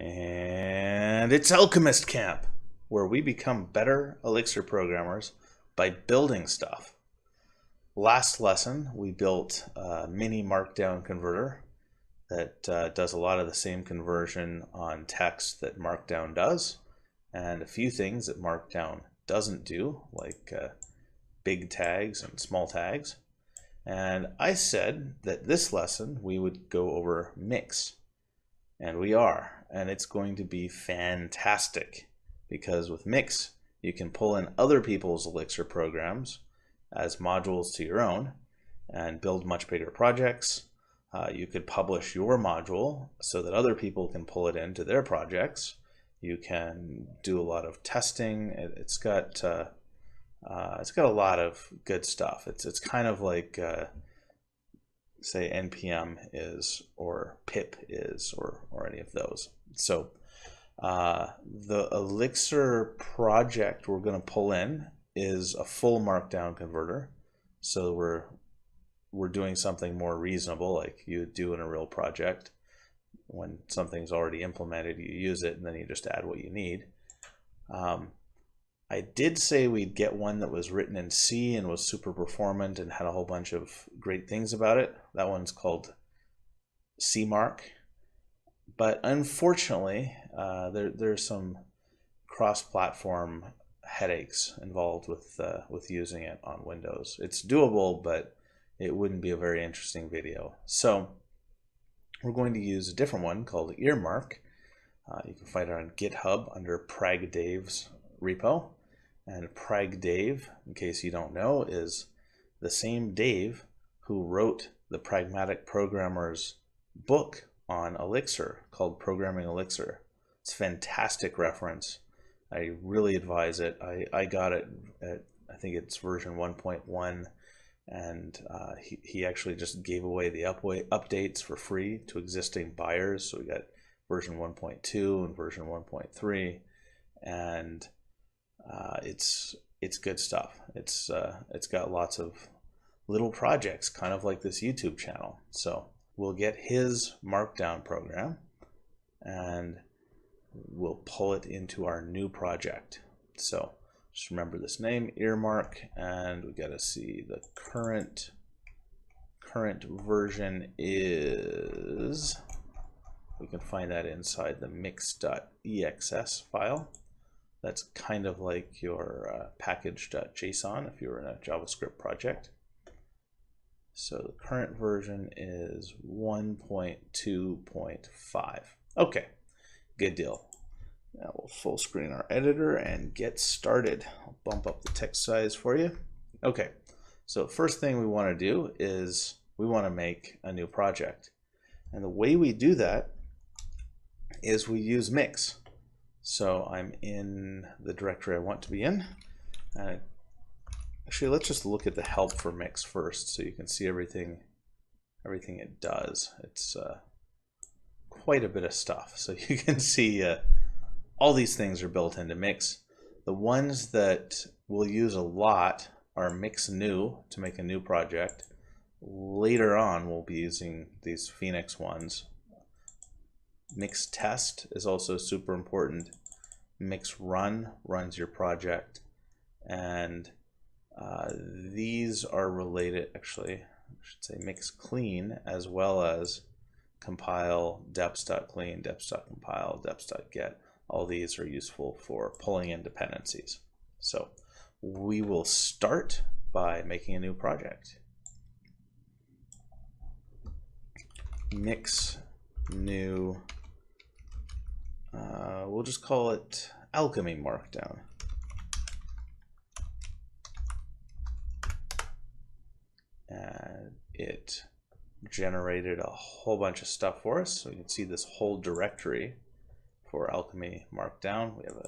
And it's Alchemist Camp, where we become better Elixir programmers by building stuff. Last lesson, we built a Mini Markdown converter that does a lot of the same conversion on text that Markdown does, and a few things that Markdown doesn't do, like big tags and small tags. And I said that this lesson we would go over mix. And we are, and it's going to be fantastic, because with mix you can pull in other people's Elixir programs as modules to your own and build much bigger projects. You could publish your module so that other people can pull it into their projects. You can do a lot of testing. It's got a lot of good stuff. It's kind of like say npm is, or pip is, or any of those. So the Elixir project we're going to pull in is a full Markdown converter. So we're doing something more reasonable, like you would do in a real project. When something's already implemented, you use it and then you just add what you need. I did say we'd get one that was written in C and was super performant and had a whole bunch of great things about it. That one's called CMark. But unfortunately, there's some cross-platform headaches involved with using it on Windows. It's doable, but it wouldn't be a very interesting video. So we're going to use a different one called Earmark. You can find it on GitHub under pragdave's repo. And pragdave, in case you don't know, is the same Dave who wrote the Pragmatic Programmer's book on Elixir called Programming Elixir. It's a fantastic reference. I really advise it. I got it at, I think it's version 1.1, and he actually just gave away the updates for free to existing buyers. So we got version 1.2 and version 1.3, and it's good stuff. It's got lots of little projects, kind of like this YouTube channel. So we'll get his Markdown program and we'll pull it into our new project. So just remember this name, Earmark, and we got to see the current version is, we can find that inside the mix.exs file. That's kind of like your package.json if you were in a JavaScript project. So the current version is 1.2.5. Okay, good deal. Now we'll full screen our editor and get started. I'll bump up the text size for you. Okay, so first thing we want to do is we want to make a new project. And the way we do that is we use mix. So I'm in the directory I want to be in. Actually, let's just look at the help for mix first, so you can see everything it does. It's quite a bit of stuff. So you can see all these things are built into mix. The ones that we'll use a lot are mix new to make a new project. Later on, we'll be using these Phoenix ones. Mix test is also super important. Mix run runs your project, and these are related, actually I should say mix clean, as well as compile, deps.clean, deps.compile, deps.get. All these are useful for pulling in dependencies. So we will start by making a new project. Mix new, we'll just call it Alchemy Markdown. And it generated a whole bunch of stuff for us. So you can see this whole directory for Alchemy Markdown. We have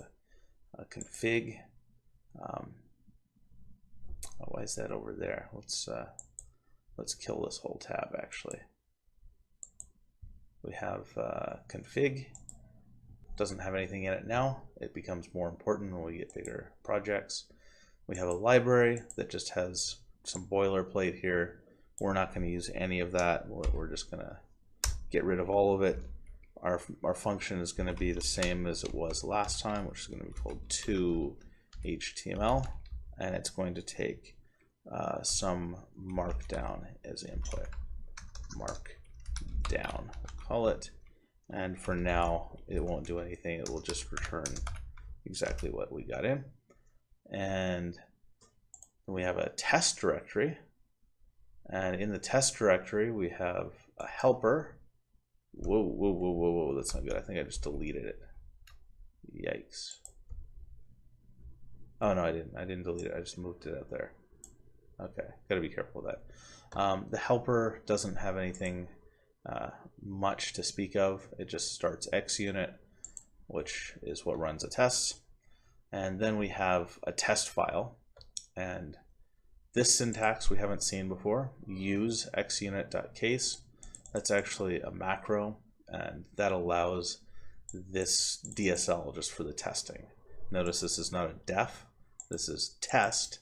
a config. Why is that over there? Let's kill this whole tab actually. We have config. Doesn't have anything in it now. It becomes more important when we get bigger projects. We have a library that just has some boilerplate here. We're not going to use any of that. We're just going to get rid of all of it. our function is going to be the same as it was last time, which is going to be called toHTML, and it's going to take some markdown as input. Markdown, we'll call it. And for now, it won't do anything. It will just return exactly what we got in. And we have a test directory. And in the test directory, we have a helper. Whoa, that's not good. I think I just deleted it. Yikes. Oh, no, I didn't delete it. I just moved it out there. Okay, gotta be careful with that. The helper doesn't have anything much to speak of. It just starts XUnit, which is what runs a test. And then we have a test file. And this syntax we haven't seen before. Use xunit.case. That's actually a macro, and that allows this DSL just for the testing. Notice this is not a def. This is test,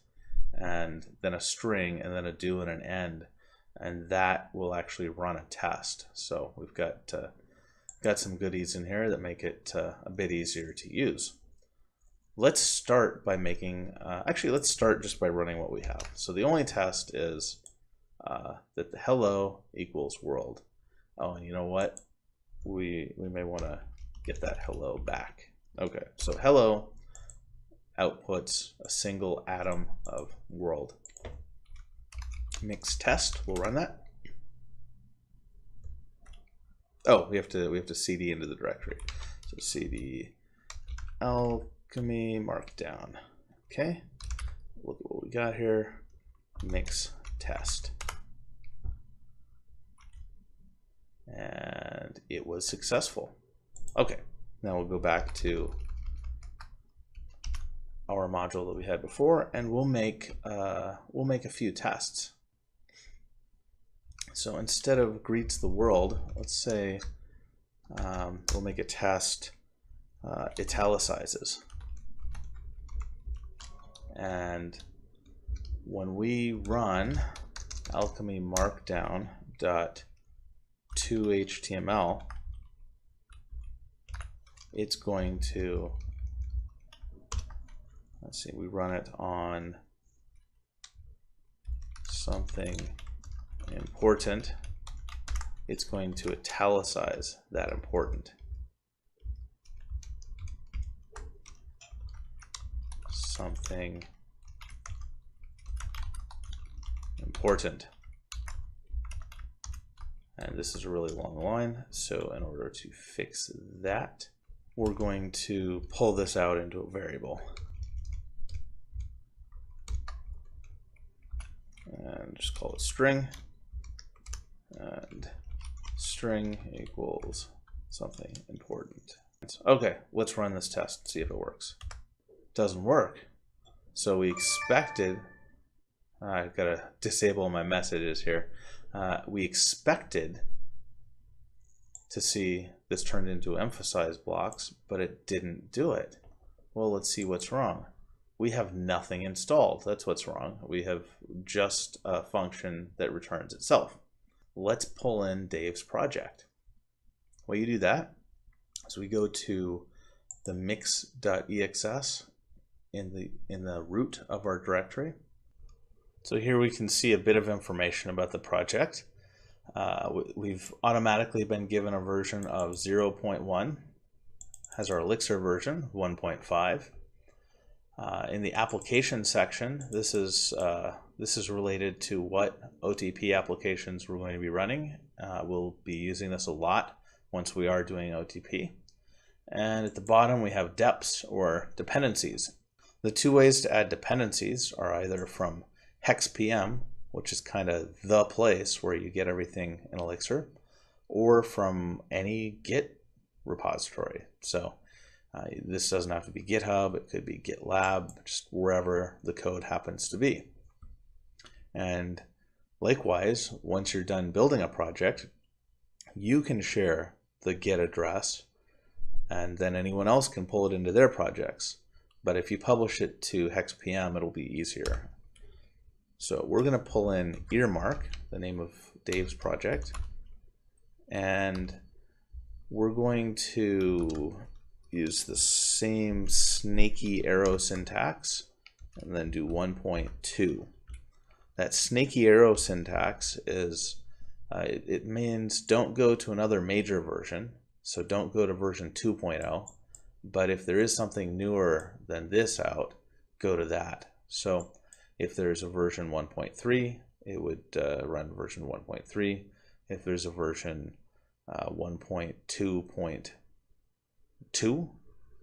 and then a string, and then a do and an end. And that will actually run a test. So we've got some goodies in here that make it a bit easier to use. Let's start by making, let's start just by running what we have. So the only test is that the hello equals world. Oh, and you know what? We may want to get that hello back. Okay, so hello outputs a single atom of world. Mix test, we'll run that. Oh, we have to cd into the directory. So cd Alchemy Markdown. Okay, look at what we got here. Mix test. And it was successful. Okay, now we'll go back to our module that we had before, and we'll make a few tests. So instead of greets the world, let's say we'll make a test italicizes. And when we run Alchemy Markdown .toHTML, it's going to, let's see, we run it on something important, it's going to italicize that important. Something important. And this is a really long line, so in order to fix that, we're going to pull this out into a variable. And just call it string. And string equals something important. Okay, let's run this test, see if it works. Doesn't work. So we expected, I've got to disable my messages here. We expected to see this turned into emphasize blocks, but it didn't do it. Well, let's see what's wrong. We have nothing installed. That's what's wrong. We have just a function that returns itself. Let's pull in Dave's project. Well, you do that. So we go to the mix.exs in the root of our directory. So here we can see a bit of information about the project. We've automatically been given a version of 0.1, has our Elixir version 1.5. In the application section, this is related to what OTP applications we're going to be running. We'll be using this a lot once we are doing OTP. And at the bottom we have deps, or dependencies. The two ways to add dependencies are either from hexpm, which is kind of the place where you get everything in Elixir, or from any Git repository. So this doesn't have to be GitHub, it could be GitLab, just wherever the code happens to be. And likewise, once you're done building a project, you can share the Git address, and then anyone else can pull it into their projects. But if you publish it to hexpm, it'll be easier. So we're going to pull in Earmark, the name of Dave's project, and we're going to use the same snaky arrow syntax and then do 1.2. That snaky arrow syntax is, it means don't go to another major version, so don't go to version 2.0, but if there is something newer than this out, go to that. So if there's a version 1.3, it would run version 1.3. If there's a version 1.2.2,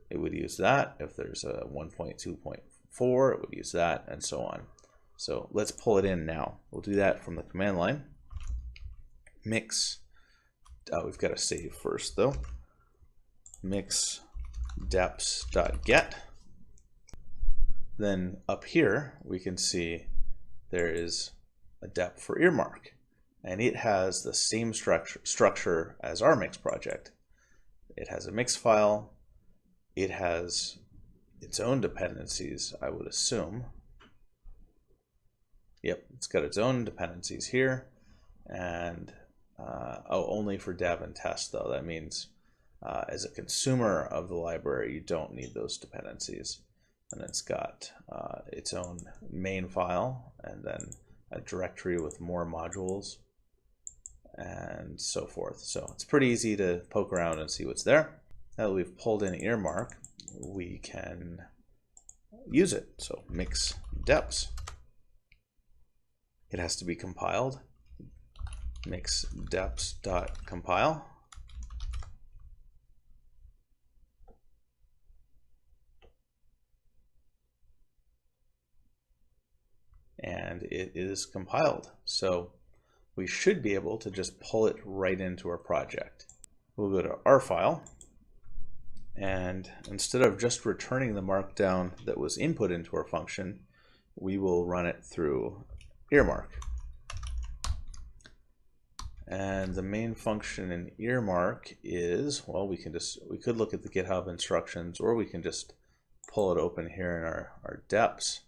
it would use that. If there's a 1.2.4, it would use that, and so on. So let's pull it in now. We'll do that from the command line. Mix, we've got to save first though. Mix deps.get. Then up here we can see there is a dep for Earmark, and it has the same structure as our mix project. It has a mix file. It has its own dependencies, I would assume. Yep, it's got its own dependencies here, and only for dev and test though. That means as a consumer of the library, you don't need those dependencies. And it's got its own main file, and then a directory with more modules, and so forth. So it's pretty easy to poke around and see what's there. Now that we've pulled in Earmark, we can use it. So mix deps. It has to be compiled. Mix deps.compile. And it is compiled. So we should be able to just pull it right into our project. We'll go to our file, and instead of just returning the markdown that was input into our function, we will run it through Earmark. And the main function in Earmark is, well, we could look at the GitHub instructions, or we can just pull it open here in our deps.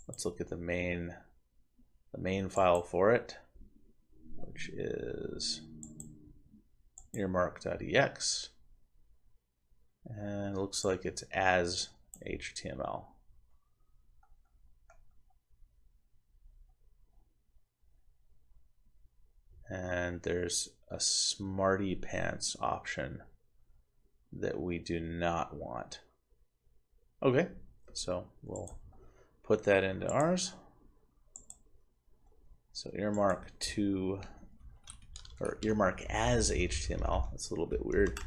Let's look at the main file for it, which is earmark.ex, and it looks like it's as HTML. And there's a smarty pants option that we do not want. Okay, so we'll put that into ours. So Earmark Earmark as HTML. That's a little bit weird.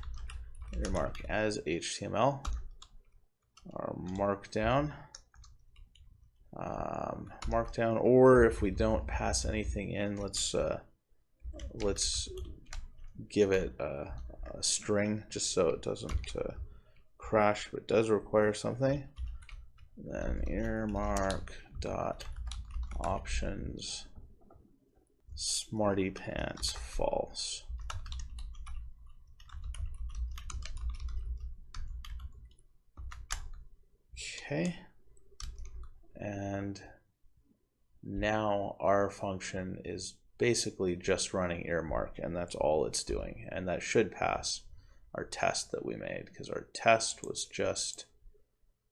Earmark as HTML. Our markdown. Markdown, or if we don't pass anything in, let's give it a string just so it doesn't crash, but it does require something. Then earmark dot options smarty pants false. Okay, and now our function is basically just running Earmark, and that's all it's doing, and that should pass our test that we made, because our test was just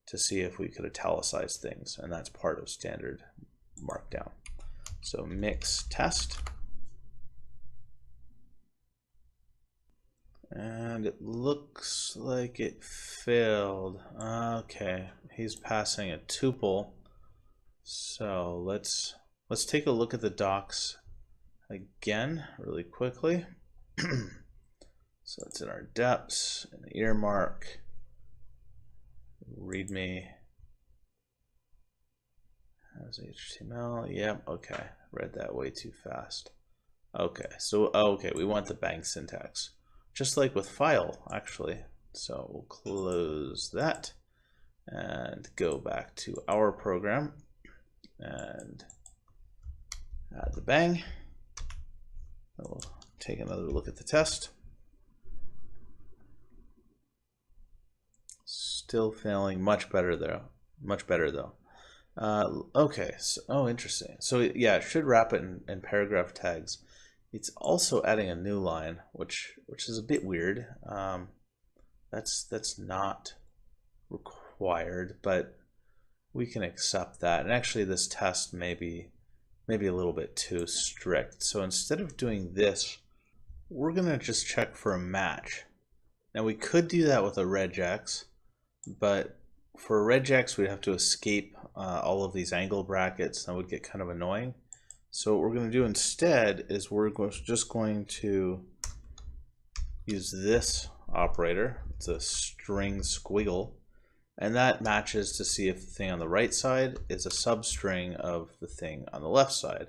to see if we could italicize things, and that's part of standard markdown. So mix test, and it looks like it failed. Okay, he's passing a tuple, so let's take a look at the docs again really quickly. So it's in our deps, in the Earmark, readme as HTML. Yep, okay, read that way too fast. Okay, so okay, we want the bang syntax, just like with file actually. So we'll close that and go back to our program and add the bang. We'll take another look at the test. Still failing. Much better though. Much better though. Okay. So, oh, interesting. So yeah, it should wrap it in paragraph tags. It's also adding a new line, which is a bit weird. That's not required, but we can accept that. And actually, this test may be a little bit too strict. So instead of doing this, we're gonna just check for a match. Now we could do that with a regex, but for a regex we'd have to escape all of these angle brackets. That would get kind of annoying. So what we're going to do instead is we're just going to use this operator. It's a string squiggle, and that matches to see if the thing on the right side is a substring of the thing on the left side.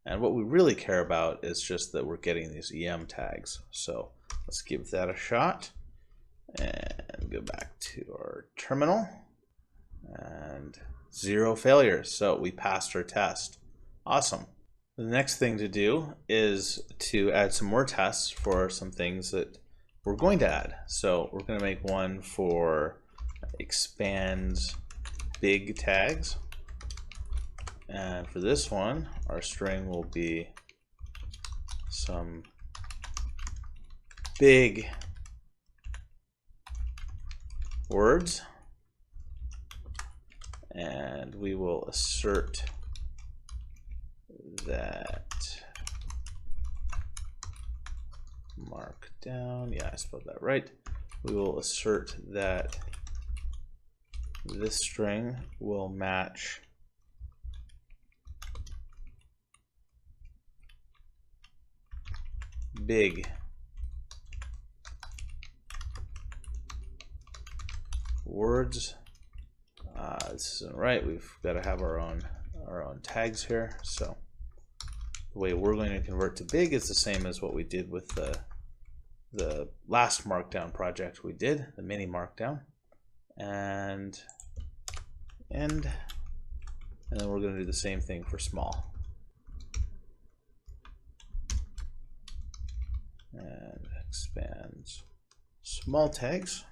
And what we really care about is just that we're getting these EM tags. So let's give that a shot and go back to our terminal, and 0 failures. So we passed our test. Awesome. The next thing to do is to add some more tests for some things that we're going to add. So we're going to make one for expands big tags. And for this one, our string will be some big words. And we will assert that Markdown, yeah, I spelled that right. We will assert that this string will match big words. This isn't right. We've got to have our own tags here. So the way we're going to convert to big is the same as what we did with the last Markdown project we did, the Mini Markdown, and then we're going to do the same thing for small. And expands small tags.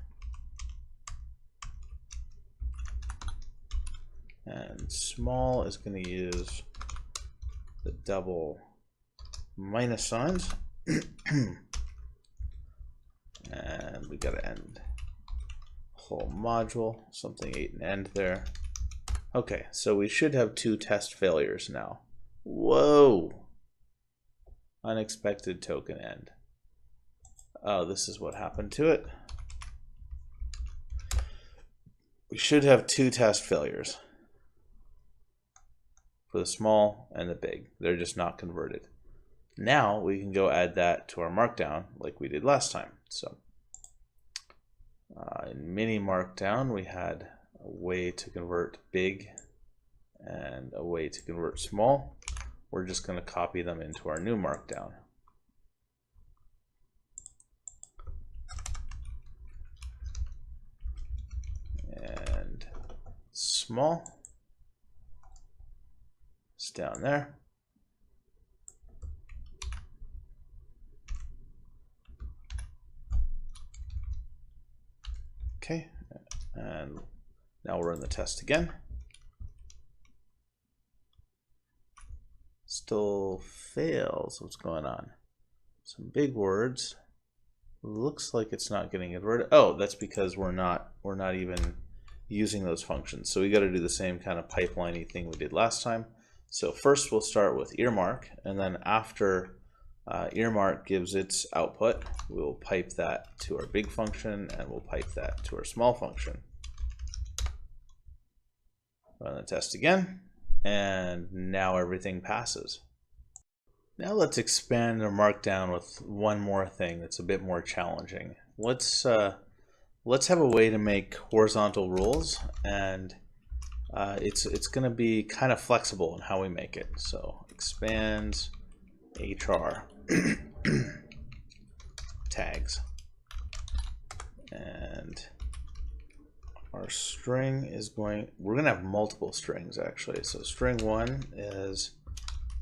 And small is going to use the double minus signs. And we got to end whole module, something 8 and end there. Okay, so we should have 2 test failures now. Whoa! Unexpected token end. Oh, this is what happened to it. We should have 2 test failures for the small and the big. They're just not converted. Now we can go add that to our Markdown like we did last time. So in Mini Markdown, we had a way to convert big and a way to convert small. We're just going to copy them into our new Markdown. And small is down there. Okay, and now we'll run the test again. Still fails. What's going on? Some big words. Looks like it's not getting converted. Oh, that's because we're not even using those functions. So we got to do the same kind of pipeline-y thing we did last time. So first we'll start with Earmark, and then after Earmark gives its output, we'll pipe that to our big function, and we'll pipe that to our small function. Run the test again, and now everything passes. Now let's expand our Markdown with one more thing that's a bit more challenging. Let's have a way to make horizontal rules, and it's going to be kind of flexible in how we make it. So expands HR tags, and our string is we're going to have multiple strings actually. So string 1 is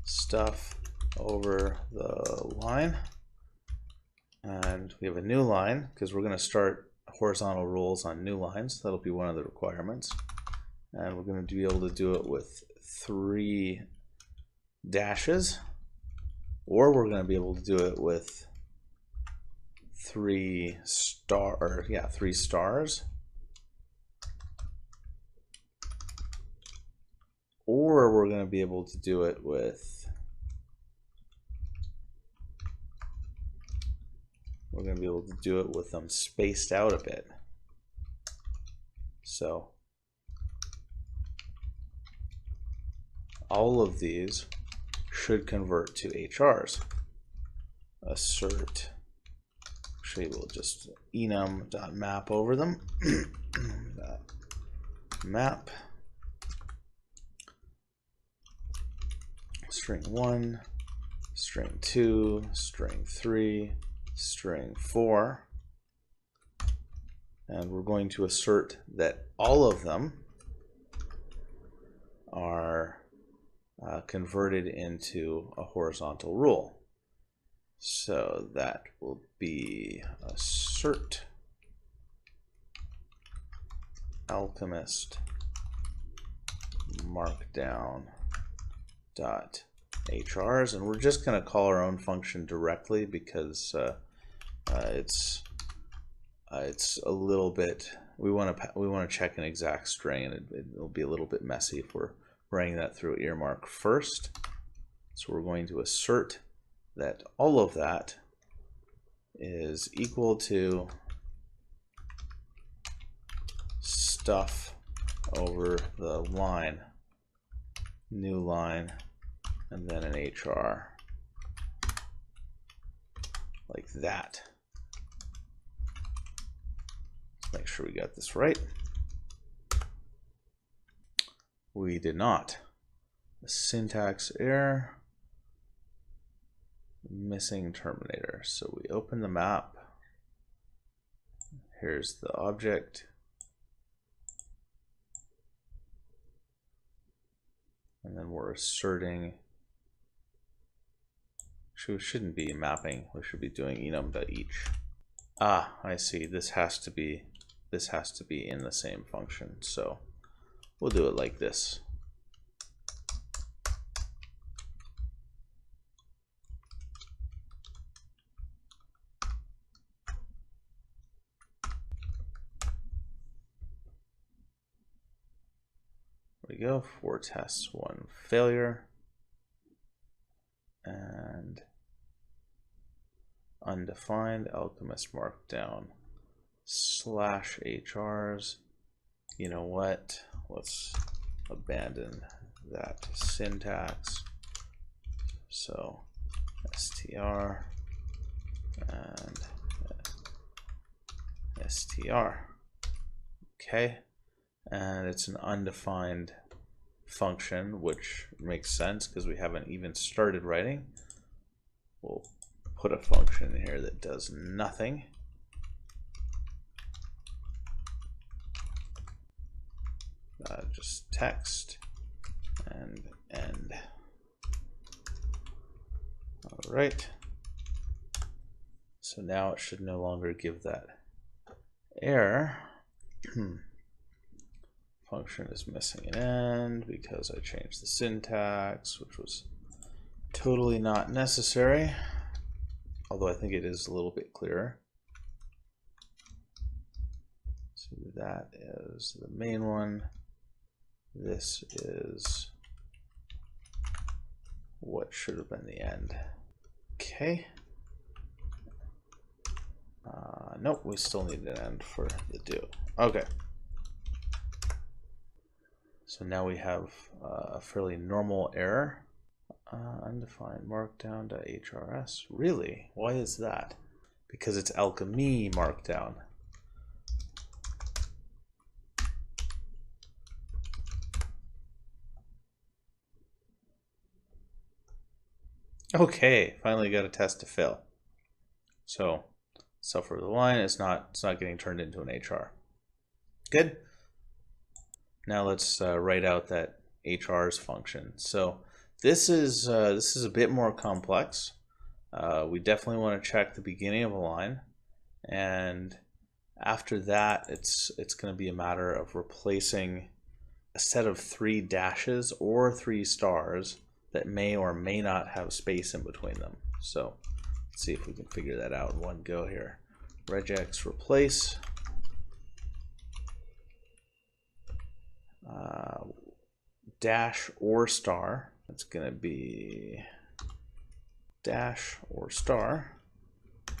stuff over the line, and we have a new line because we're going to start horizontal rules on new lines. That'll be one of the requirements, and we're going to be able to do it with 3 dashes. or we're going to be able to do it with 3 stars, or we're going to be able to do it with them spaced out a bit. So all of these should convert to HRs. Assert, actually we'll just enum.map over them. Map string 1, string 2, string 3, string 4, and we're going to assert that all of them are converted into a horizontal rule. So that will be assert alchemist markdown dot HRs, and we're just going to call our own function directly because it's a little bit, we want to check an exact string, and it'll be a little bit messy if we're running that through Earmark first. So we're going to assert that all of that is equal to stuff over the line, new line, and then an HR, like that. Let's make sure we got this right. We did not. A syntax error, missing terminator. So we open the map. Here's the object. And then we're asserting, we shouldn't be mapping, we should be doing enum.each. Ah, I see, this has to be in the same function. So we'll do it like this. There we go, 4 tests, 1 failure. And undefined alchemist markdown /HRs. You know what? Let's abandon that syntax. So str and str. Okay, and it's an undefined function, which makes sense because we haven't even started writing. We'll put a function in here that does nothing. Just text and end. All right. So now it should no longer give that error. Function is missing an end because I changed the syntax, which was totally not necessary, although I think it is a little bit clearer. So that is the main one. This is what should have been the end. Okay. Nope, we still need an end for the do. Okay. So now we have a fairly normal error. Undefined markdown.hrs. Really? Why is that? Because it's Alchemy Markdown. Okay, finally got a test to fail. So stuff over the line, it's not getting turned into an HR. Good. Now let's write out that HR's function. So this is a bit more complex. We definitely want to check the beginning of a line, and after that it's going to be a matter of replacing a set of 3 dashes or 3 stars that may or may not have space in between them. So let's see if we can figure that out in one go here. Regex replace dash or star. It's going to be dash or star.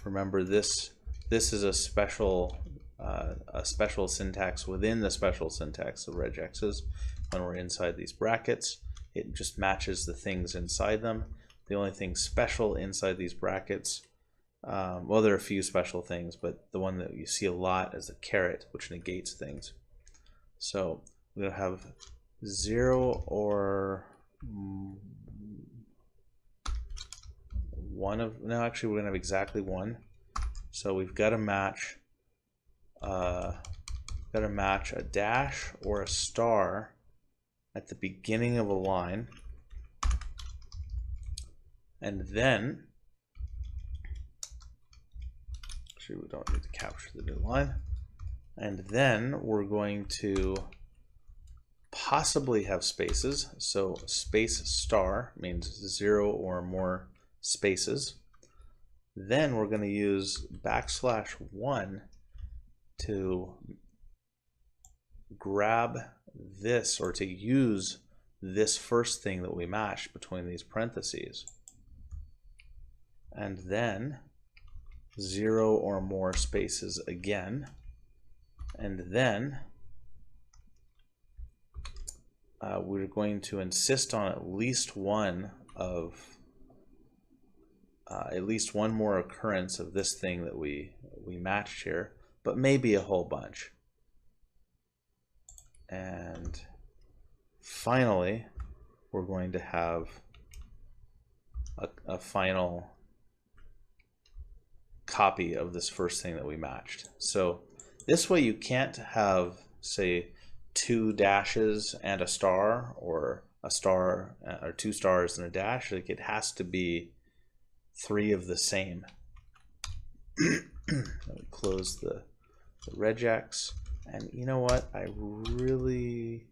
Remember, this is a special syntax within the special syntax of regexes. When we're inside these brackets, it just matches the things inside them. The only thing special inside these brackets, well, there are a few special things, but the one that you see a lot is the caret, which negates things. So we're going to have 0 or 1 of, no, actually we're going to have exactly 1. So we've got to match a dash or a star at the beginning of a line, and then actually we don't need to capture the new line, and then we're going to possibly have spaces. So space star means 0 or more spaces. Then we're going to use \1 to grab this, or to use this first thing that we matched between these parentheses, and then 0 or more spaces again, and then we're going to insist on at least one more occurrence of this thing that we matched here, but maybe a whole bunch. And finally, we're going to have a final copy of this first thing that we matched. So this way you can't have, say, 2 dashes and a star, or a star or 2 stars and a dash. Like, it has to be 3 of the same. Let me close the regex. And you know what? I really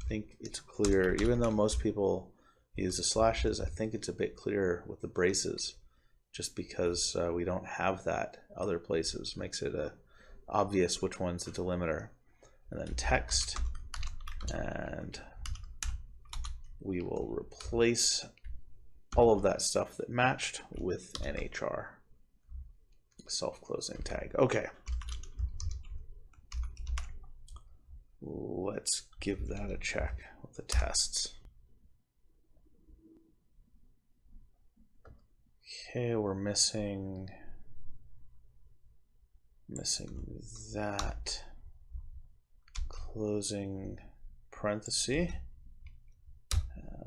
think it's clear, even though most people use the slashes, I think it's a bit clearer with the braces, just because we don't have that other places. Makes it obvious which one's the delimiter. And then text, and we will replace all of that stuff that matched with NHR, self-closing tag. Okay. Let's give that a check with the tests. Okay, we're missing that closing parenthesis.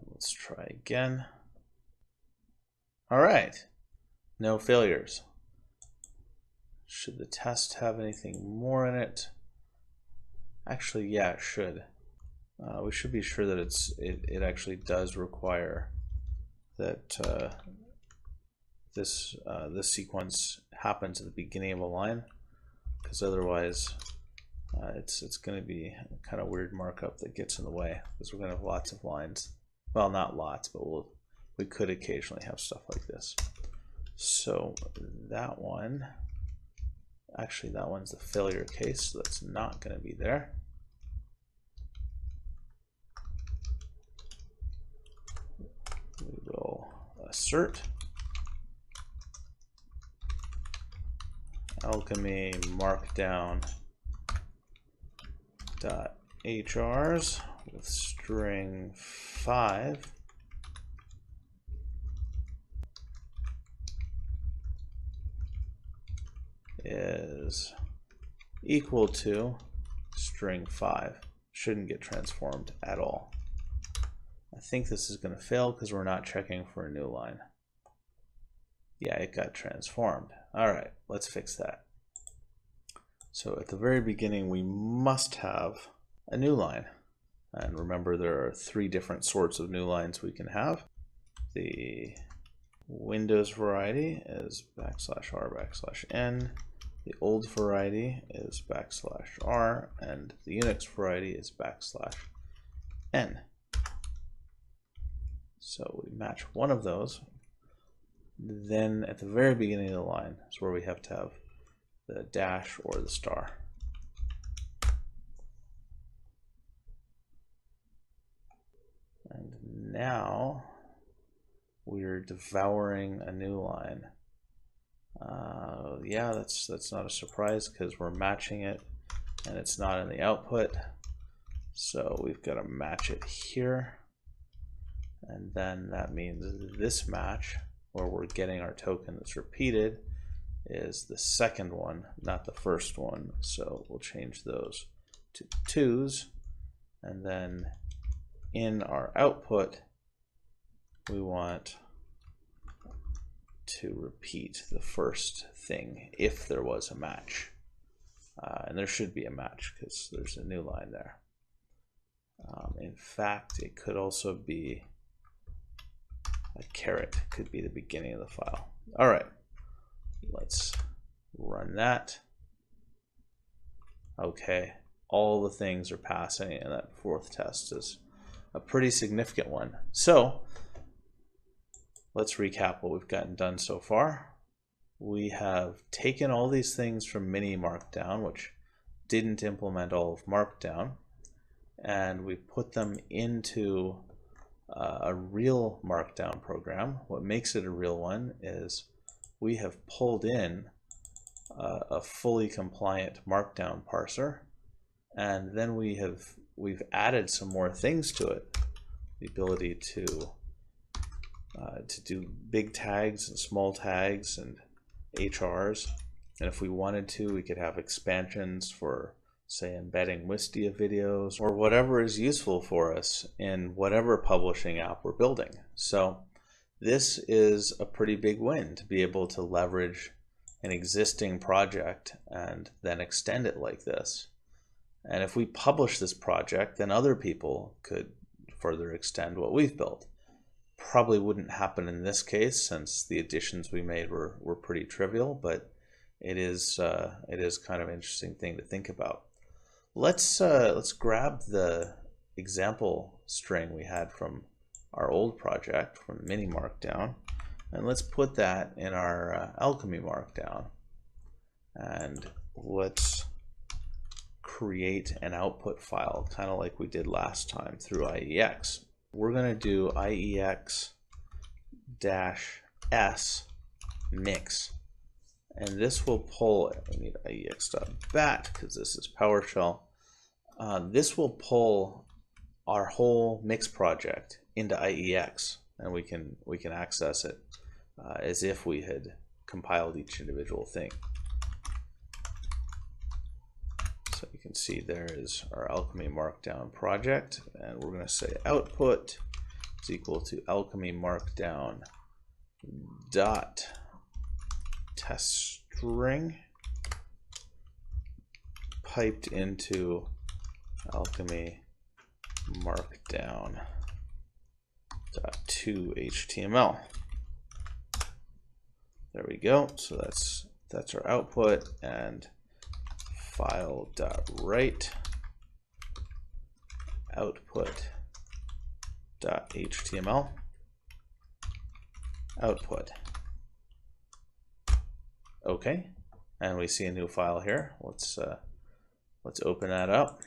Let's try again. All right, no failures. Should the test have anything more in it? Actually, yeah, it should. We should be sure that it actually does require that this sequence happens at the beginning of a line, because otherwise it's going to be a kind of weird markup that gets in the way, because we're going to have lots of lines. Well, not lots, but we could occasionally have stuff like this. So that one, actually that one's the failure case, so that's not going to be there. We will assert Alchemy Markdown .hrs with string 5 is equal to string 5. Shouldn't get transformed at all. I think this is going to fail because we're not checking for a new line. Yeah, it got transformed. All right, let's fix that. So at the very beginning, we must have a new line. And remember, there are 3 different sorts of new lines we can have. The Windows variety is \r\n. The old variety is \r, and the Unix variety is \n. So we match one of those. Then at the very beginning of the line is where we have to have the dash or the star. And now we're devouring a new line. Yeah, that's not a surprise because we're matching it and it's not in the output. So we've got to match it here. And then that means this match, where we're getting our token that's repeated, is the second one, not the first one. So we'll change those to 2s. And then in our output, we want to repeat the first thing if there was a match. And there should be a match because there's a new line there. In fact, it could also be a caret, could be the beginning of the file. All right, let's run that. Okay, all the things are passing, and that fourth test is a pretty significant one. So let's recap what we've gotten done so far. We have taken all these things from Mini Markdown, which didn't implement all of Markdown, and we put them into a real Markdown program. What makes it a real one is we have pulled in a fully compliant Markdown parser, and then we've added some more things to it. The ability to do big tags and small tags and HRs, and if we wanted to, we could have expansions for, say, embedding Wistia videos or whatever is useful for us in whatever publishing app we're building. So this is a pretty big win to be able to leverage an existing project and then extend it like this. And if we publish this project, then other people could further extend what we've built. Probably wouldn't happen in this case since the additions we made were pretty trivial, but it is kind of an interesting thing to think about. Let's grab the example string we had from our old project from Mini Markdown, and let's put that in our Alchemy Markdown, and let's create an output file, kind of like we did last time through IEX. We're going to do IEX-S mix, and this will pull, we need IEX.bat because this is PowerShell. This will pull our whole mix project into IEX, and we can access it as if we had compiled each individual thing. So you can see there is our Alchemy Markdown project, and we're going to say output is equal to Alchemy Markdown dot test string piped into Alchemy Markdown .to HTML. There we go. So that's our output, and file.write output.html output. Okay, and we see a new file here. Let's open that up.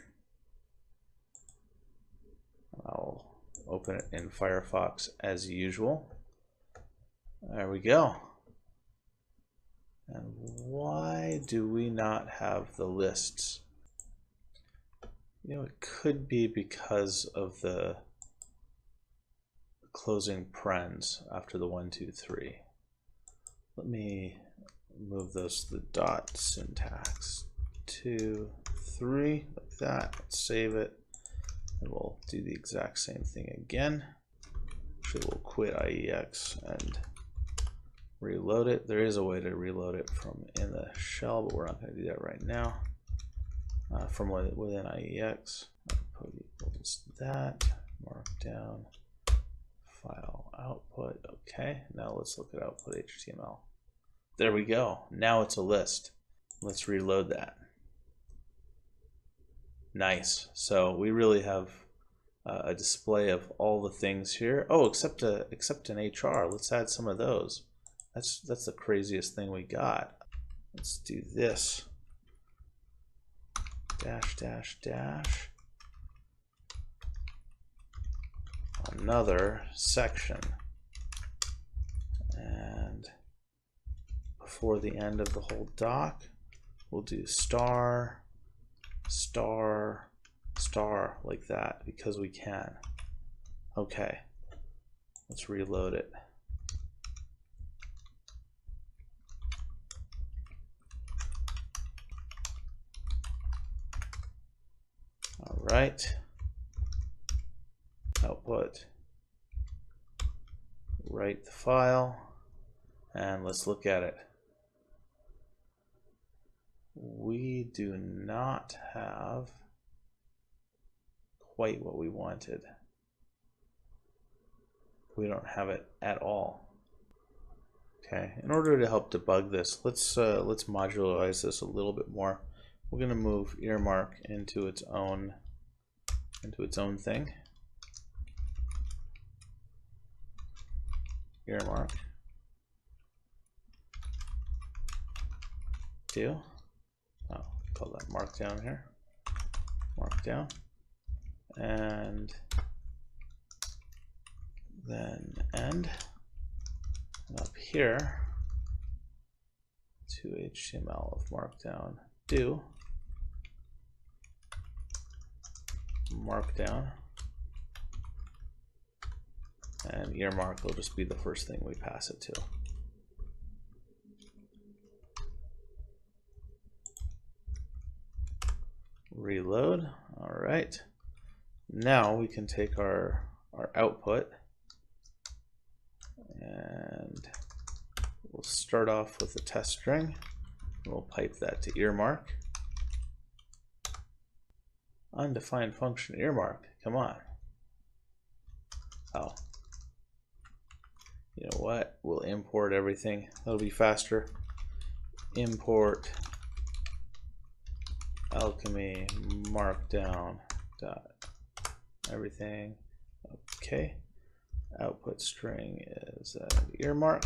I'll open it in Firefox as usual. There we go. And why do we not have the lists? You know, it could be because of the closing parens after the 1, 2, 3. Let me move those to the dot syntax. 2, 3, like that. Let's save it. And we'll do the exact same thing again. Actually, we'll quit IEX and reload it. There is a way to reload it from in the shell, but we're not going to do that right now. From within IEX, output equals that, markdown, file output. Okay, now let's look at output HTML. There we go. Now it's a list. Let's reload that. Nice. So we really have a display of all the things here. Oh, except an HR. Let's add some of those. That's the craziest thing we got. Let's do this. Dash dash dash. Another section. And before the end of the whole doc, we'll do star, star, star like that because we can. Okay, let's reload it. All right, output, write the file, and let's look at it. We do not have quite what we wanted. We don't have it at all. Okay, in order to help debug this, let's modularize this a little bit more. We're going to move Earmark into its own thing. Earmark. Do. Oh, call that Markdown here. Markdown. And then end. And up here to HTML of Markdown. Do. Markdown, and Earmark will just be the first thing we pass it to. Reload. All right, now we can take our output and we'll start off with a test string. We'll pipe that to Earmark. Undefined function Earmark, come on. Oh, you know what? We'll import everything. That'll be faster. Import Alchemy Markdown dot everything. Okay. Output string is Earmark.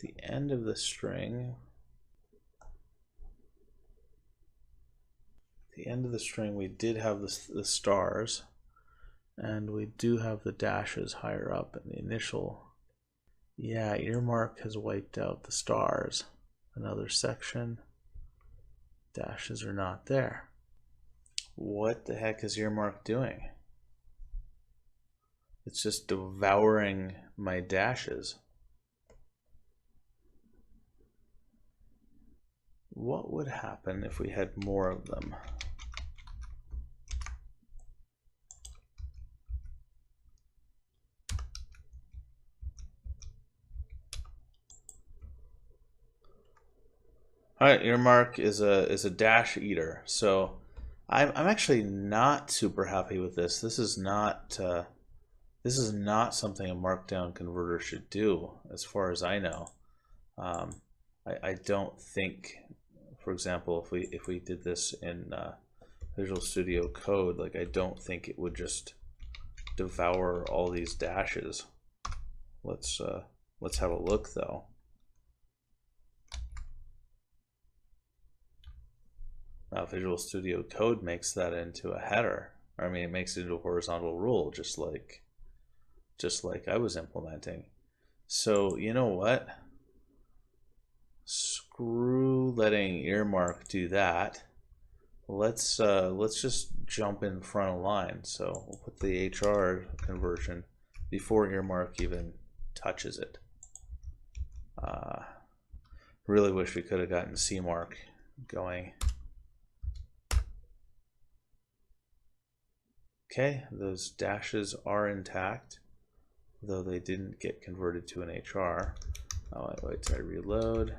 The end of the string. The end of the string, we did have the stars, and we do have the dashes higher up in the initial. Yeah, Earmark has wiped out the stars. Another section, dashes are not there. What the heck is Earmark doing? It's just devouring my dashes. What would happen if we had more of them? All right, Earmark is a dash eater, so I'm actually not super happy with this. This is not something a Markdown converter should do, as far as I know. I don't think, for example, if we did this in Visual Studio Code, like I don't think it would just devour all these dashes. Let's have a look though. Now Visual Studio Code makes that into a header. I mean, it makes it into a horizontal rule, just like I was implementing. So you know what? Screw letting Earmark do that. Let's just jump in front of line. So we'll put the HR conversion before Earmark even touches it. Really wish we could have gotten CMark going. Okay, those dashes are intact, though they didn't get converted to an HR. Oh, wait till I reload.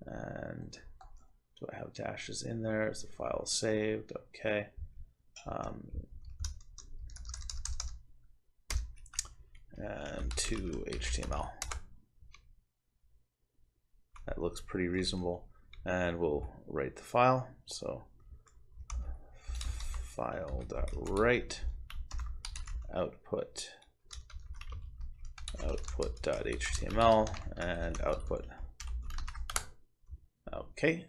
And do I have dashes in there? Is the file saved? Okay. And to HTML. That looks pretty reasonable. And we'll write the file. So file.write output.html and output. Okay,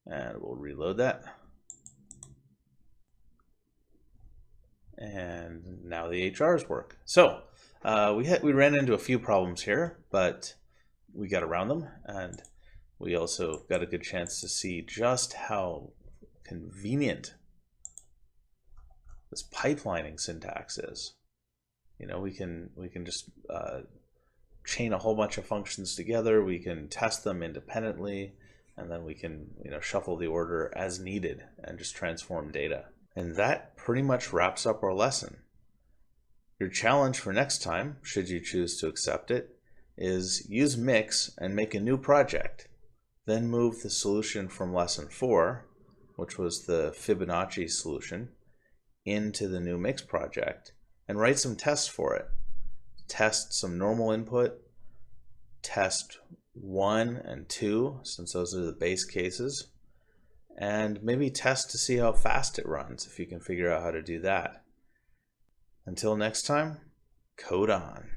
and we'll reload that. And now the HRs work. So we ran into a few problems here, but we got around them, and we also got a good chance to see just how convenient this pipelining syntax is. You know, we can just chain a whole bunch of functions together. We can test them independently, and then we can, you know, shuffle the order as needed and just transform data. And that pretty much wraps up our lesson. Your challenge for next time, should you choose to accept it, is use mix and make a new project. Then move the solution from lesson 4, which was the Fibonacci solution, into the new mix project and write some tests for it. Test some normal input, test 1 and 2, since those are the base cases, and maybe test to see how fast it runs if you can figure out how to do that. Until next time, code on.